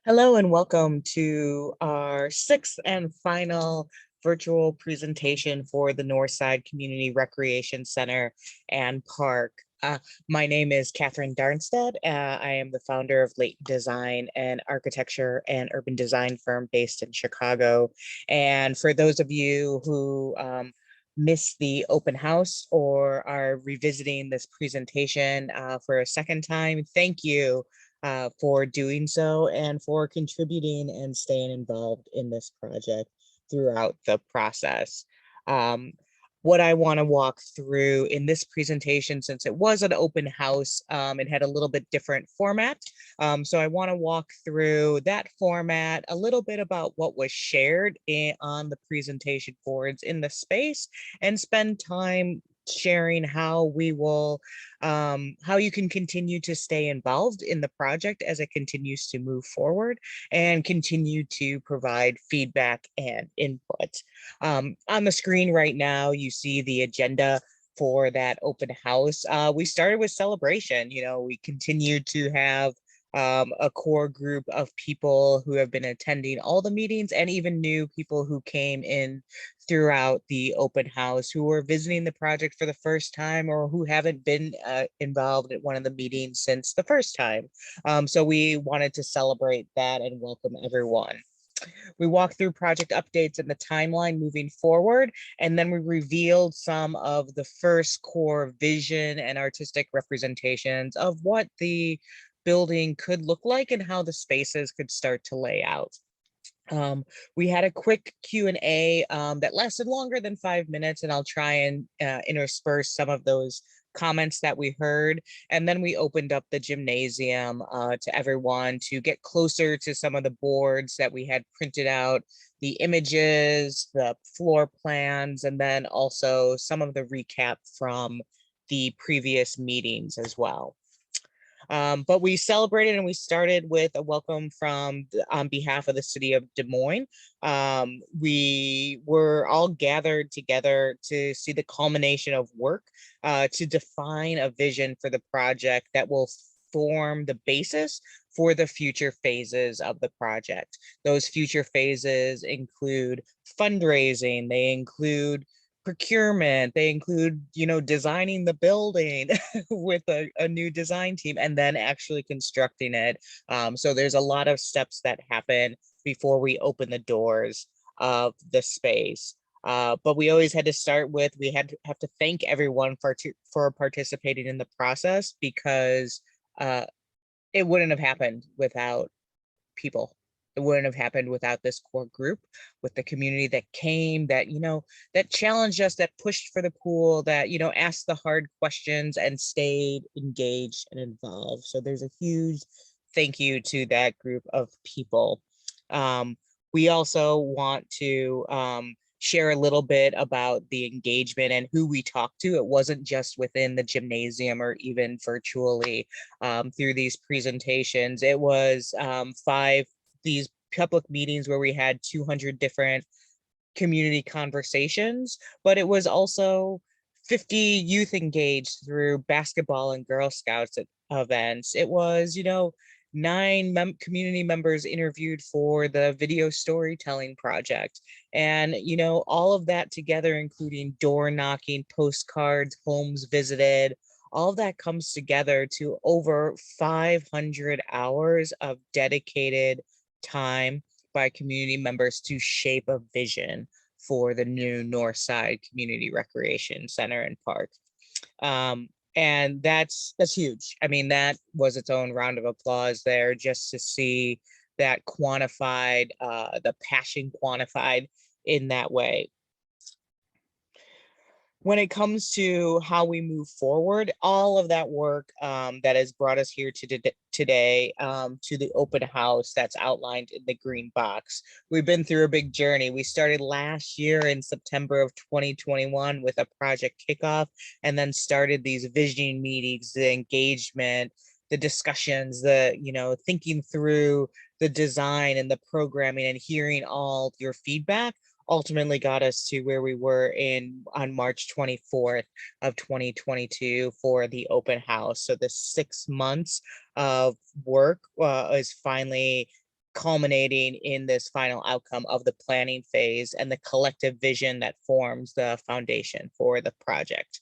Hello and welcome to our sixth and final virtual presentation for the Northside Community Recreation Center and Park. My name is Catherine Darnstead. I am the founder of Leighton Design, an architecture and urban design firm based in Chicago. And for those of you who missed the open house or are revisiting this presentation for a second time, thank you for doing so and for contributing and staying involved in this project throughout the process. Um, what I want to walk through in this presentation, since it was an open house, it had a little bit different format. So I want to walk through that format, a little bit about what was shared on the presentation boards in the space, and spend time sharing how we will how you can continue to stay involved in the project as it continues to move forward and continue to provide feedback and input. On the screen right now, you see the agenda for that open house. We started with celebration. We continue to have a core group of people who have been attending all the meetings and even new people who came in throughout the open house who were visiting the project for the first time or who haven't been involved at one of the meetings since the first time. So we wanted to celebrate that and welcome everyone. We walked through project updates and the timeline moving forward, and then we revealed some of the first core vision and artistic representations of what the building could look like and how the spaces could start to lay out. We had a quick Q&A that lasted longer than 5 minutes, and I'll try and intersperse some of those comments that we heard. And then we opened up the gymnasium to everyone to get closer to some of the boards that we had printed out, the images, the floor plans, and then also some of the recap from the previous meetings as well. But we celebrated and we started with a welcome on behalf of the city of Des Moines. We were all gathered together to see the culmination of work to define a vision for the project that will form the basis for the future phases of the project. Those future phases include fundraising, they include procurement, they include designing the building with a new design team and then actually constructing it. So there's a lot of steps that happen before we open the doors of the space. But we always had to start with, we have to thank everyone for participating in the process, because it wouldn't have happened without people. It wouldn't have happened without this core group, with the community that came, that challenged us, that pushed for the pool, that, asked the hard questions and stayed engaged and involved. So there's a huge thank you to that group of people. We also want to share a little bit about the engagement and who we talked to. It wasn't just within the gymnasium or even virtually through these presentations. It was these public meetings where we had 200 different community conversations, but it was also 50 youth engaged through basketball and Girl Scouts events. It was, 9 community members interviewed for the video storytelling project. And, all of that together, including door knocking, postcards, homes visited, all of that comes together to over 500 hours of dedicated time by community members to shape a vision for the new Northside Community Recreation Center and Park. And that's huge. I mean, that was its own round of applause there, just to see that quantified, the passion quantified in that way. When it comes to how we move forward, all of that work that has brought us here to today, to the open house that's outlined in the green box. We've been through a big journey. We started last year in September of 2021 with a project kickoff, and then started these visioning meetings, the engagement, the discussions, the thinking through the design and the programming and hearing all your feedback, ultimately got us to where we were on March 24th of 2022 for the open house. So the 6 months of work is finally culminating in this final outcome of the planning phase and the collective vision that forms the foundation for the project.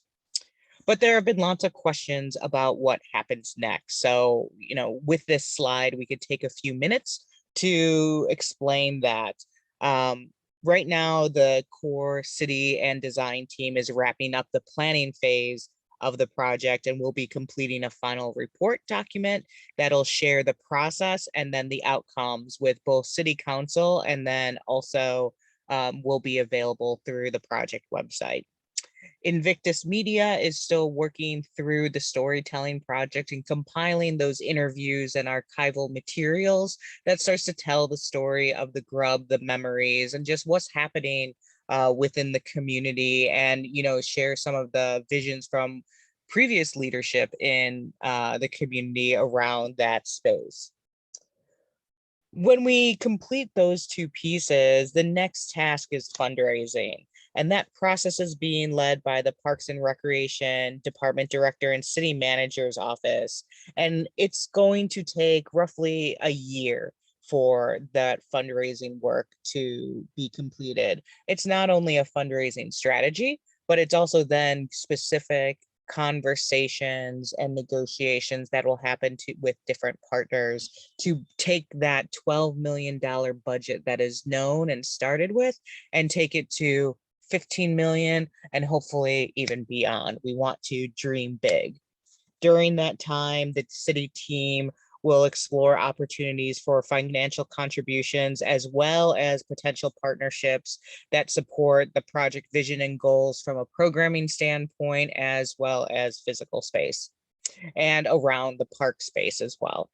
But there have been lots of questions about what happens next. So, with this slide, we could take a few minutes to explain that. Right now, the core city and design team is wrapping up the planning phase of the project and will be completing a final report document that'll share the process and then the outcomes with both city council, and then also will be available through the project website. Invictus Media is still working through the storytelling project and compiling those interviews and archival materials that starts to tell the story of the grub, the memories, and just what's happening within the community, and share some of the visions from previous leadership in the community around that space. When we complete those two pieces, the next task is fundraising. And that process is being led by the Parks and Recreation Department Director and City Manager's Office. And it's going to take roughly a year for that fundraising work to be completed. It's not only a fundraising strategy, but it's also then specific conversations and negotiations that will happen with different partners to take that $12 million budget that is known and started with and take it to 15 million and hopefully even beyond. We want to dream big. During that time, the city team will explore opportunities for financial contributions as well as potential partnerships that support the project vision and goals from a programming standpoint, as well as physical space and around the park space as well.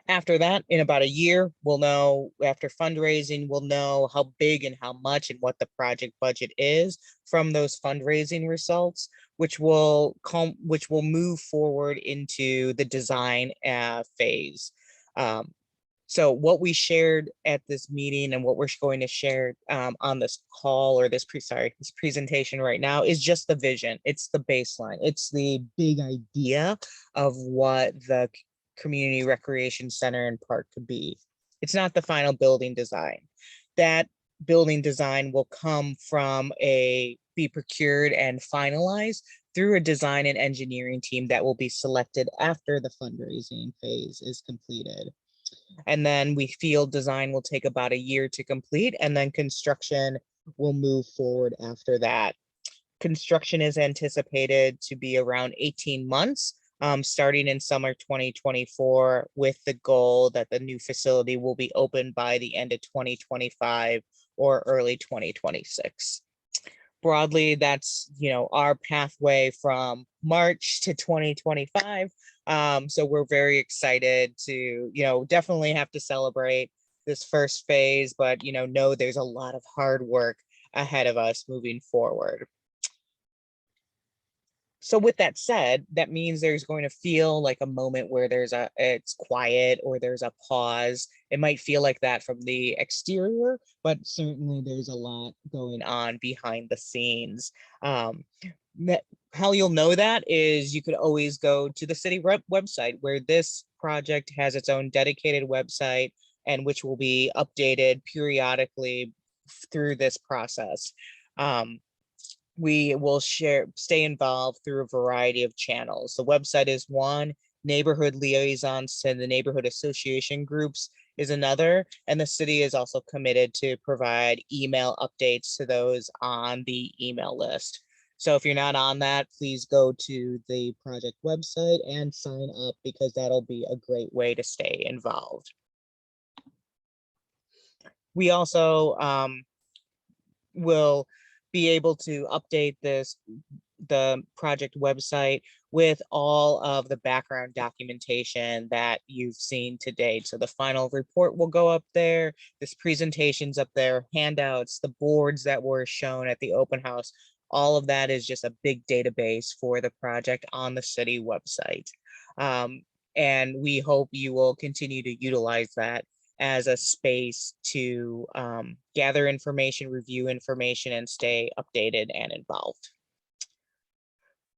After that, in about a year, we'll know, after fundraising, we'll know how big and how much and what the project budget is from those fundraising results, which will move forward into the design phase. So what we shared at this meeting and what we're going to share on this call or this presentation right now is just the vision. It's the baseline. It's the big idea of what the community recreation center and park could be. It's not the final building design. That building design will come from be procured and finalized through a design and engineering team that will be selected after the fundraising phase is completed. And then we feel design will take about a year to complete, and then construction will move forward after that. Construction is anticipated to be around 18 months, starting in summer 2024, with the goal that the new facility will be open by the end of 2025 or early 2026. Broadly, that's our pathway from March to 2025. So we're very excited to definitely have to celebrate this first phase, but know there's a lot of hard work ahead of us moving forward. So with that said, that means there's going to feel like a moment where it's quiet or there's a pause. It might feel like that from the exterior, but certainly there's a lot going on behind the scenes. How you'll know that is you could always go to the city website, where this project has its own dedicated website, and which will be updated periodically through this process. We will stay involved through a variety of channels. The website is one, neighborhood liaisons to the neighborhood association groups is another, and the city is also committed to provide email updates to those on the email list. So if you're not on that, please go to the project website and sign up, because that'll be a great way to stay involved. We also will be able to update the project website with all of the background documentation that you've seen to date. So the final report will go up there, this presentation's up there, handouts, the boards that were shown at the open house, all of that is just a big database for the project on the city website. And we hope you will continue to utilize that as a space to gather information, review information, and stay updated and involved.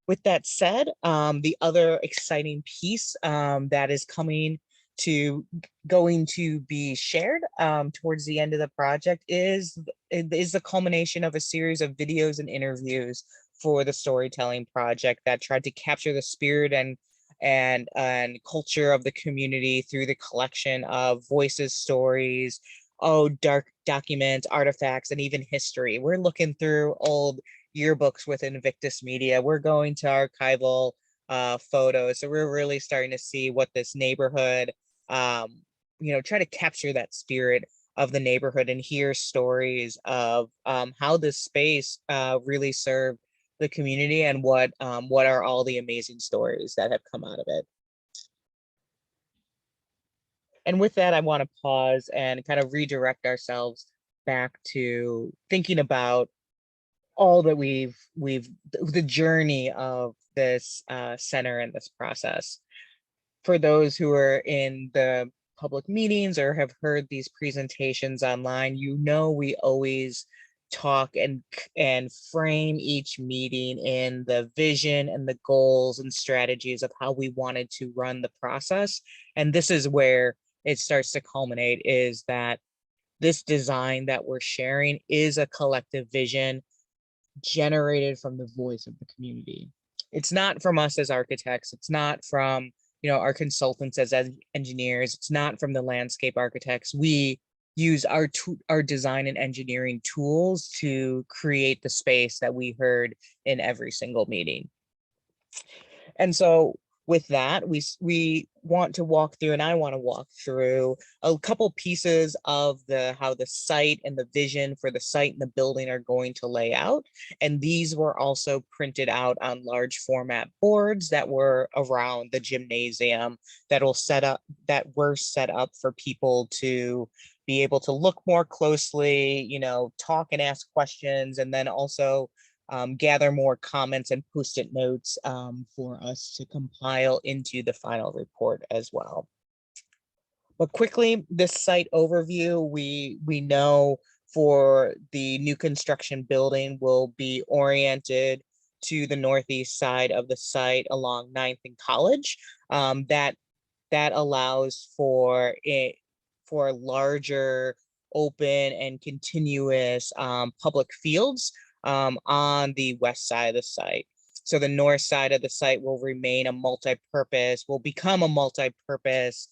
With that said, the other exciting piece that is coming going to be shared towards the end of the project is the culmination of a series of videos and interviews for the storytelling project that tried to capture the spirit and culture of the community through the collection of voices, stories, dark documents, artifacts, and even history. We're looking through old yearbooks with Invictus Media. We're going to archival photos. So we're really starting to see what this neighborhood, try to capture that spirit of the neighborhood and hear stories of how this space really served the community and what are all the amazing stories that have come out of it. And with that, I want to pause and kind of redirect ourselves back to thinking about all that the journey of this center and this process. For those who are in the public meetings or have heard these presentations online, we always talk and frame each meeting in the vision and the goals and strategies of how we wanted to run the process. And this is where it starts to culminate, is that this design that we're sharing is a collective vision generated from the voice of the community. It's not from us as architects. It's not from our consultants as engineers. It's not from the landscape architects. We use our design and engineering tools to create the space that we heard in every single meeting. And so with that, we want to walk through, and I want to walk through a couple pieces of how the site and the vision for the site and the building are going to lay out. And these were also printed out on large format boards that were around the gymnasium that were set up for people to be able to look more closely, talk and ask questions, and then also gather more comments and post-it notes for us to compile into the final report as well. But quickly, this site overview, we know for the new construction building will be oriented to the northeast side of the site along 9th and College. That allows for larger, open, and continuous public fields on the west side of the site. So the north side of the site will become a multi-purpose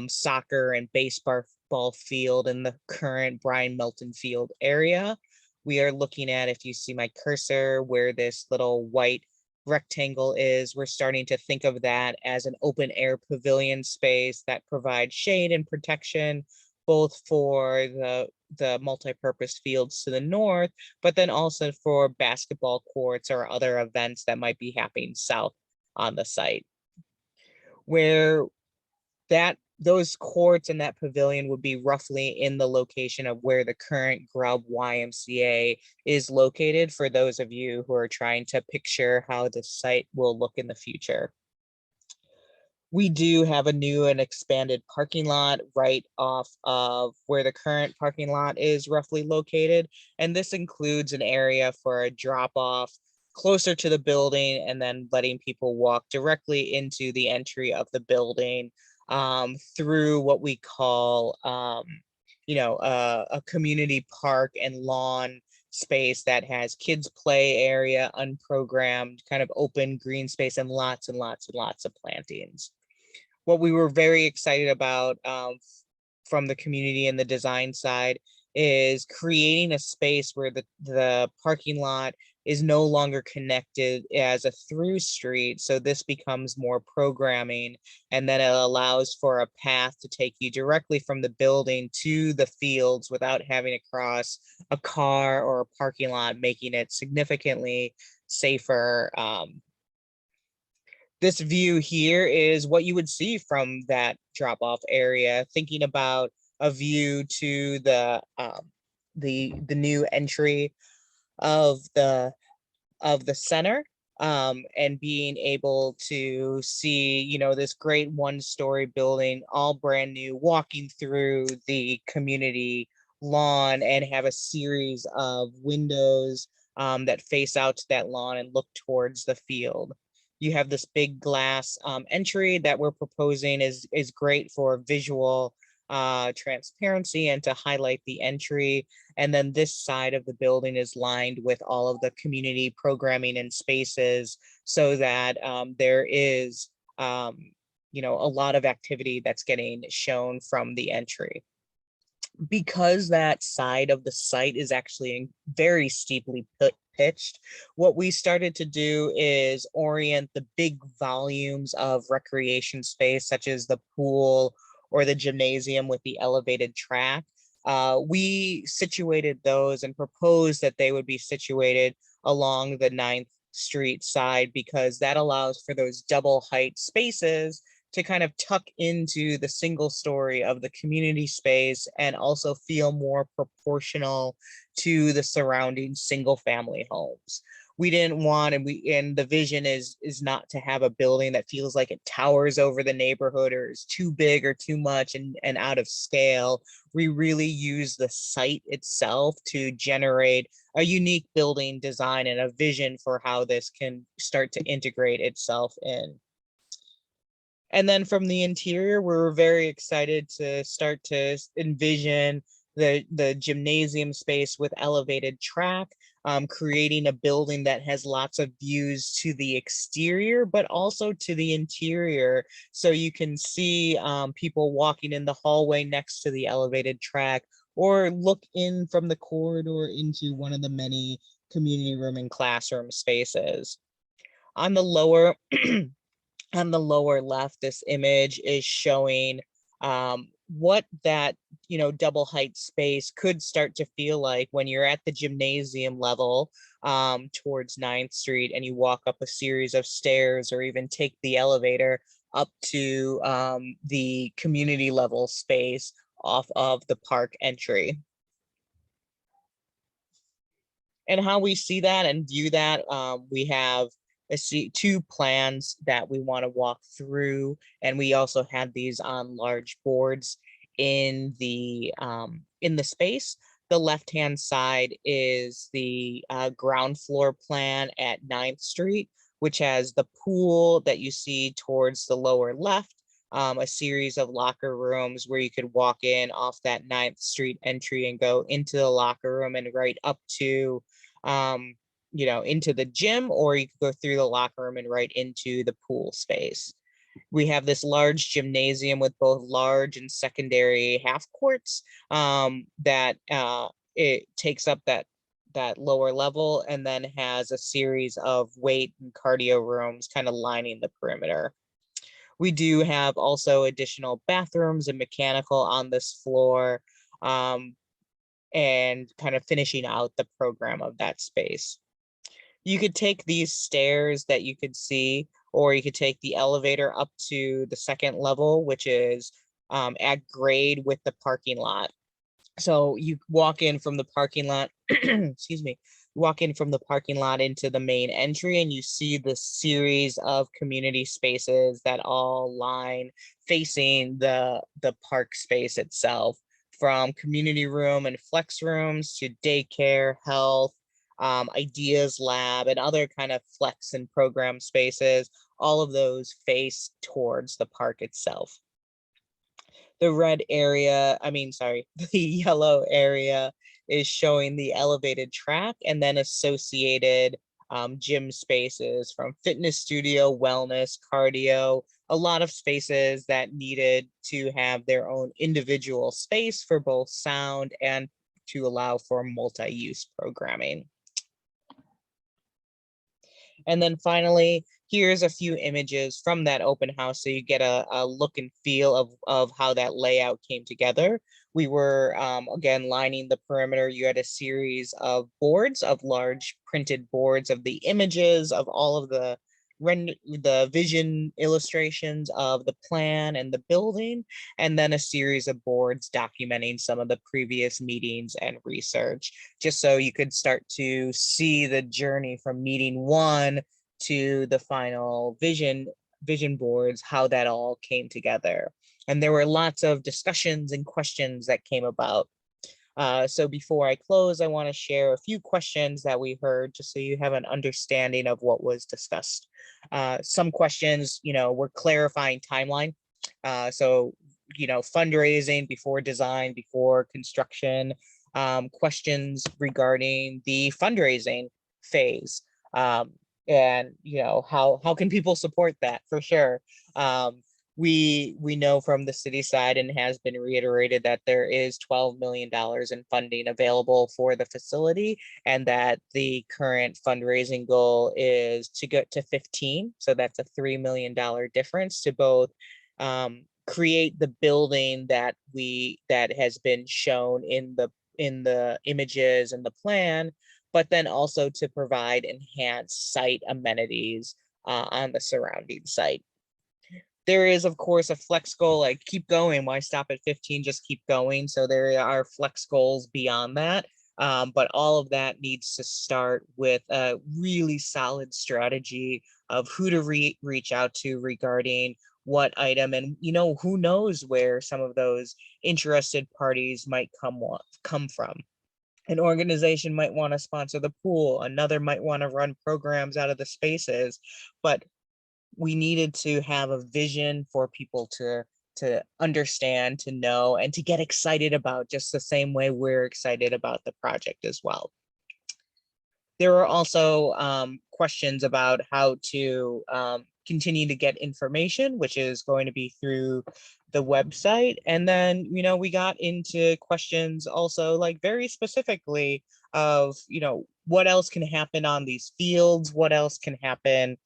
soccer and baseball field in the current Brian Melton Field area. We are looking at, if you see my cursor, where this little white rectangle is, we're starting to think of that as an open air pavilion space that provides shade and protection, both for the multi-purpose fields to the north, but then also for basketball courts or other events that might be happening south on the site. Where those courts and that pavilion would be roughly in the location of where the current Grubb YMCA is located, for those of you who are trying to picture how the site will look in the future. We do have a new and expanded parking lot right off of where the current parking lot is roughly located. And this includes an area for a drop off closer to the building and then letting people walk directly into the entry of the building through what we call, a community park and lawn space that has kids play area, unprogrammed, kind of open green space, and lots and lots and lots of plantings. What we were very excited about from the community and the design side is creating a space where the parking lot is no longer connected as a through street. So this becomes more programming, and then it allows for a path to take you directly from the building to the fields without having to cross a car or a parking lot, making it significantly safer. This view here is what you would see from that drop-off area, thinking about a view to the new entry of the center, and being able to see this great one-story building, all brand new, walking through the community lawn and have a series of windows that face out to that lawn and look towards the field. You have this big glass entry that we're proposing is great for visual transparency and to highlight the entry. And then this side of the building is lined with all of the community programming and spaces so that there is, you know, a lot of activity that's getting shown from the entry. Because that side of the site is actually very steeply pitched, what we started to do is orient the big volumes of recreation space, such as the pool or the gymnasium with the elevated track. We situated those and proposed that they would be situated along the 9th Street side because that allows for those double height spaces to kind of tuck into the single story of the community space and also feel more proportional to the surrounding single family homes. We didn't want, and the vision is not to have a building that feels like it towers over the neighborhood or is too big or too much and out of scale. We really use the site itself to generate a unique building design and a vision for how this can start to integrate itself in. And then from the interior, we're very excited to start to envision the gymnasium space with elevated track, creating a building that has lots of views to the exterior, but also to the interior. So you can see people walking in the hallway next to the elevated track or look in from the corridor into one of the many community room and classroom spaces. On the lower on the lower left, this image is showing what that, you know, double height space could start to feel like when you're at the gymnasium level towards 9th Street and you walk up a series of stairs or even take the elevator up to the community level space off of the park entry. And how we see that and view that, we have two plans that we want to walk through, and we also had these on large boards in the space. The left-hand side is the ground floor plan at 9th Street, which has the pool that you see towards the lower left, a series of locker rooms where you could walk in off that 9th Street entry and go into the locker room and right up to you know, into the gym, or you could go through the locker room and right into the pool space. We have this large gymnasium with both large and secondary half courts that it takes up that lower level and then has a series of weight and cardio rooms kind of lining the perimeter. We do have also additional bathrooms and mechanical on this floor and kind of finishing out the program of that space. You could take these stairs that you could see, or you could take the elevator up to the second level, which is at grade with the parking lot. So you walk in from the parking lot, excuse me, walk in from the parking lot into the main entry and you see the series of community spaces that all line facing the park space itself, from community room and flex rooms to daycare, health, ideas lab, and other kind of flex and program spaces. All of those face towards the park itself. The red area, the yellow area is showing the elevated track and then associated gym spaces from fitness studio, wellness, cardio, a lot of spaces that needed to have their own individual space for both sound and to allow for multi-use programming. And then finally, here's a few images from that open house so you get a look and feel of how that layout came together. We were, again, lining the perimeter. You had a series of boards, of large printed boards of the images of all of the vision illustrations of the plan and the building, and then a series of boards documenting some of the previous meetings and research, just so you could start to see the journey from meeting one to the final vision boards, how that all came together. And there were lots of discussions and questions that came about. So before I close, I want to share a few questions that we heard just so you have an understanding of what was discussed. Some questions, were clarifying timeline. So, fundraising before design, before construction, questions regarding the fundraising phase. And how can people support that for sure. We know from the city side, and has been reiterated, that there is $12 million in funding available for the facility, and that the current fundraising goal is to get to 15. So that's a $3 million difference to both create the building that has been shown in the images and the plan, but then also to provide enhanced site amenities on the surrounding site. There is, of course, a flex goal, like keep going. Why stop at 15? Just keep going. So there are flex goals beyond that. But all of that needs to start with a really solid strategy of who to reach out to regarding what item, and who knows where some of those interested parties might come from. An organization might want to sponsor the pool, another might want to run programs out of the spaces, but we needed to have a vision for people to understand, to know, and to get excited about, just the same way we're excited about the project as well. There were also questions about how to continue to get information, which is going to be through the website. And then, we got into questions also, like very specifically of, what else can happen on these fields, what else can happen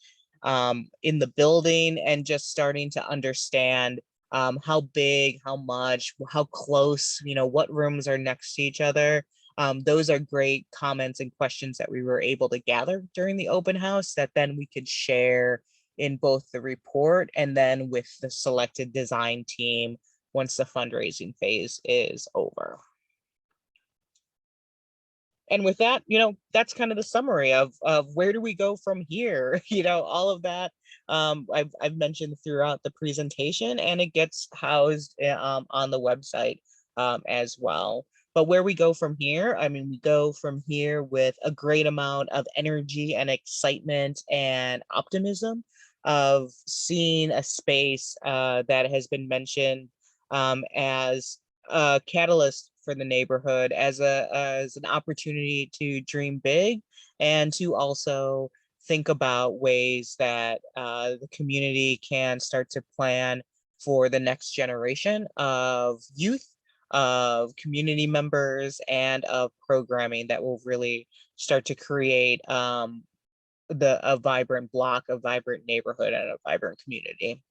in the building, and just starting to understand how big, how much, how close, what rooms are next to each other. Those are great comments and questions that we were able to gather during the open house, that then we could share in both the report and then with the selected design team once the fundraising phase is over. And with that, that's kind of the summary of where do we go from here. All of that I've mentioned throughout the presentation, and it gets housed on the website as well. But where we go from here, we go from here with a great amount of energy and excitement and optimism of seeing a space that has been mentioned as a catalyst for the neighborhood, as an opportunity to dream big, and to also think about ways that the community can start to plan for the next generation of youth, of community members, and of programming that will really start to create a vibrant block, a vibrant neighborhood, and a vibrant community.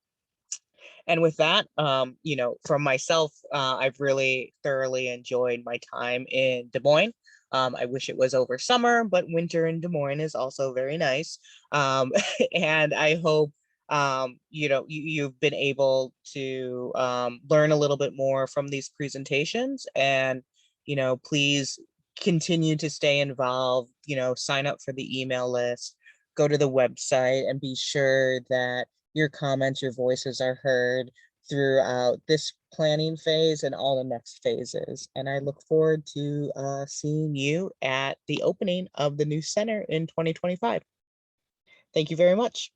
And with that, from myself, I've really thoroughly enjoyed my time in Des Moines. I wish it was over summer, but winter in Des Moines is also very nice. And I hope, you've been able to learn a little bit more from these presentations, and, please continue to stay involved, sign up for the email list, go to the website, and be sure that your comments, your voices are heard throughout this planning phase and all the next phases. And I look forward to seeing you at the opening of the new center in 2025. Thank you very much.